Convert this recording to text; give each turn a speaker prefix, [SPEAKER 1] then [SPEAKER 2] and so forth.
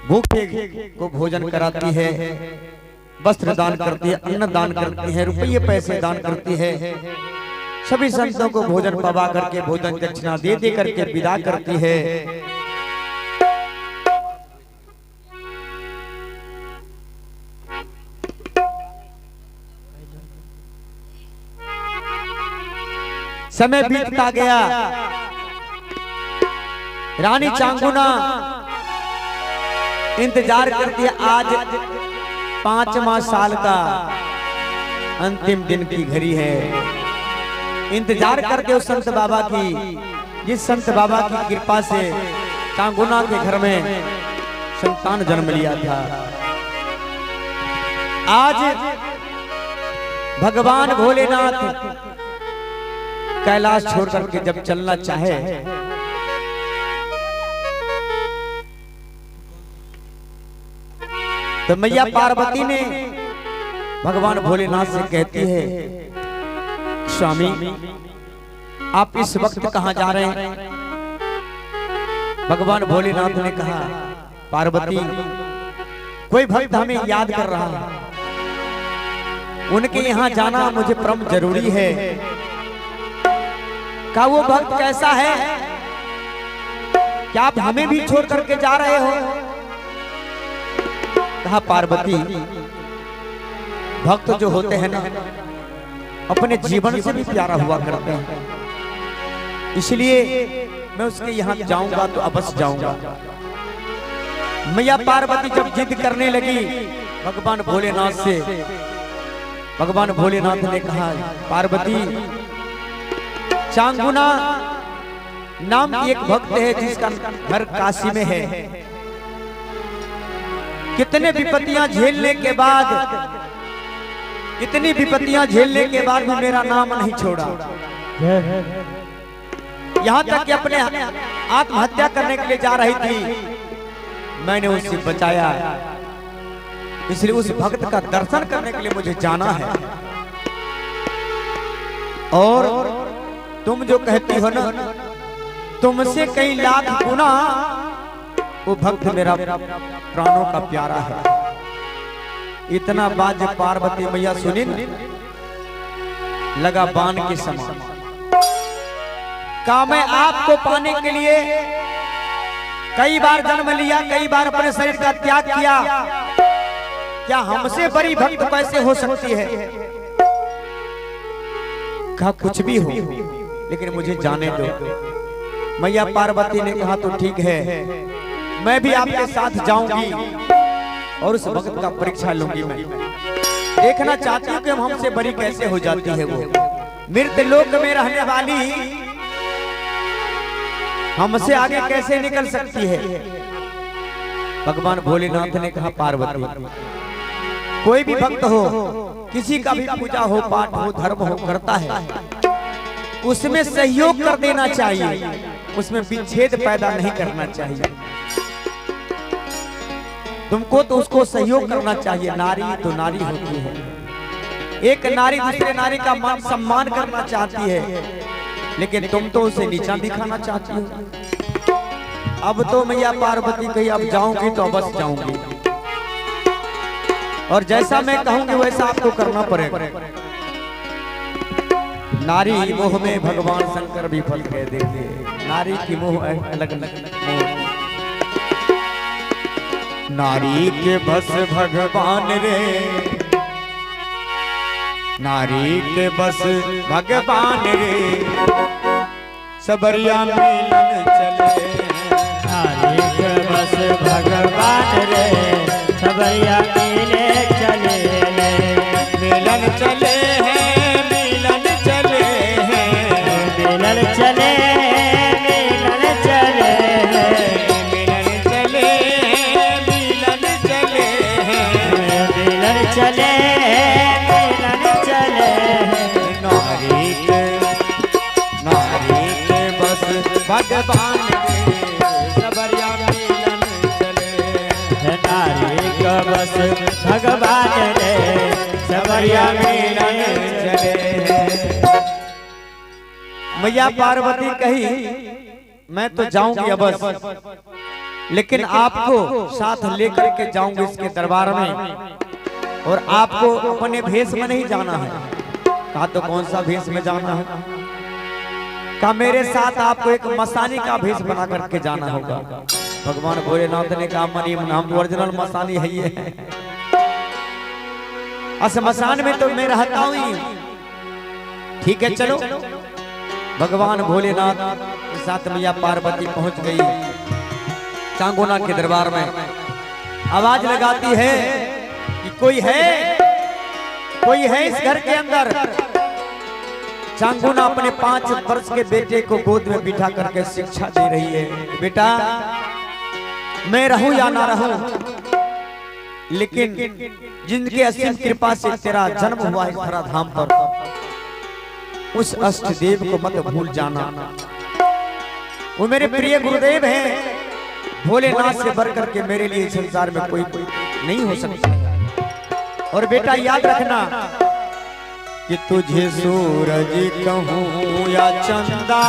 [SPEAKER 1] भूखे को भोजन कराती है, वस्त्र दान करती है, अन्न दान करती है, रुपये पैसे दान करती है। सभी संतों को भोजन पवा करके भोजन दक्षिणा दे दे करके विदा करती है। समय बीतता गया। रानी चांगुना इंतजार करती है। आज 5वां साल का अंतिम दिन की घड़ी है। इंतजार करके उस संत बाबा की, जिस संत बाबा की कृपा से चांगुना के घर में संतान जन्म लिया था। आज भगवान भोलेनाथ कैलाश छोड़ करके जब चलना चाहे तो मैया पार्वती ने भगवान भोलेनाथ से कहती है, स्वामी आप इस वक्त कहां जा रहे हैं? भगवान भोलेनाथ ने कहा, पार्वती कोई भक्त हमें याद कर रहा है, उनके यहां जाना मुझे परम जरूरी है। क्या वो भक्त कैसा है? क्या आप हमें भी छोड़ करके जा रहे हो? कहा, पार्वती भक्त जो होते हैं ना, अपने जीवन से भी प्यारा हुआ करते हैं, इसलिए मैं उसके यहाँ जाऊंगा तो अवश्य जाऊंगा। मैया पार्वती जब जिद करने लगी भगवान भोलेनाथ से, भगवान भोलेनाथ ने कहा, पार्वती चांगुना नाम की एक भक्त है जिसका घर काशी में है। कितने विपत्तियां झेलने के बाद, इतनी विपत्तियां झेलने के बाद भी मेरा नाम नहीं छोड़ा। यहां तक कि अपने आत्महत्या करने के लिए जा रही थी, मैंने उससे बचाया। इसलिए उस भक्त का दर्शन करने के लिए मुझे जाना है। और तुम जो कहती हो ना, तुमसे कई लाख गुना वो भक्त मेरा प्राणों का प्यारा है। इतना बात जब पार्वती मैया सुनी लगा बाण के समान। का मैं आपको पाने के लिए कई बार जन्म लिया, कई बार अपने शरीर का त्याग किया, क्या हमसे बड़ी भक्त कैसे हो सकती है? कहा, कुछ भी हो लेकिन मुझे जाने दो। मैया पार्वती ने कहा, तो ठीक है, मैं भी आपके साथ जाऊंगी और उस भक्त का परीक्षा लूंगी। मैं देखना चाहती हूँ कि हमसे बड़ी कैसे हो जाती है वो। मृत लोक में रहने वाली हमसे आगे कैसे निकल सकती है? भगवान भोलेनाथ ने कहा, पार्वती कोई भी भक्त हो, किसी का भी पूजा हो, पाठ हो, धर्म हो करता है, उसमें सहयोग कर देना चाहिए, उसमें विच्छेद पैदा नहीं करना चाहिए। तुमको तो उसको सहयोग करना चाहिए। नारी तो नारी होती है, एक नारी दूसरे नारी का मान सम्मान करना चाहती है, लेकिन तुम तो उसे नीचा दिखाना चाहती हो। अब तो मैया पार्वती कही, अब जाऊंगी तो बस जाऊंगी, और जैसा मैं कहूंगी वैसा आपको करना पड़ेगा। नारी मोह में भगवान शंकर भी फल कह देते। नारी की मोह अलग अलग मोह। नारी के बस भगवान रे, नारी के बस भगवान रे, सबरिया मिलन चले।
[SPEAKER 2] नारी के बस भगवान रे, सबरिया मिले चले।
[SPEAKER 1] मिलन चले हैं, मिलन चले हैं,
[SPEAKER 2] मिलन चले, मिलन चले,
[SPEAKER 1] मिलन चले, मिलन चले,
[SPEAKER 2] मिलन चले, मिलन चले।
[SPEAKER 1] नारी के बस भगवान रे, सबरिया मिलन चले।
[SPEAKER 2] नारी के बस भगवान रे, सबरिया मिलन चले।
[SPEAKER 1] मैया पार्वती कही, मैं तो जाऊंगी अवश्य, लेकिन आपको साथ लेकर के जाऊंगा इसके दरबार में, और आपको अपने भेष में नहीं जाना है। कहा तो कौन सा भेष में जाना है? कहा मेरे साथ आपको एक मसानी का भेष बना करके जाना होगा। भगवान भोलेनाथ ने कहा मनी हम ओरिजिनल मसानी है ये, मसान में तो मैं रहता हूं। ठीक है चलो। भगवान भोलेनाथ के साथ मैया पार्वती पहुंच गई चांगुना के दरबार में। आवाज लगाती है कि कोई है इस घर के अंदर। चांगुना अपने 5 वर्ष के बेटे को गोद में बिठा करके शिक्षा दे रही है, बेटा मैं रहूं या ना रहूं, लेकिन जिनके असीम कृपा से तेरा जन्म हुआ है धरा धाम पर, उस अष्ट देव को मत भूल जाना। वो मेरे प्रिय गुरुदेव हैं, भोलेनाथ से बढ़कर के मेरे लिए संसार में कोई नहीं हो सकता। और बेटा याद रखना कि तुझे सूरज कहूं या चंदा,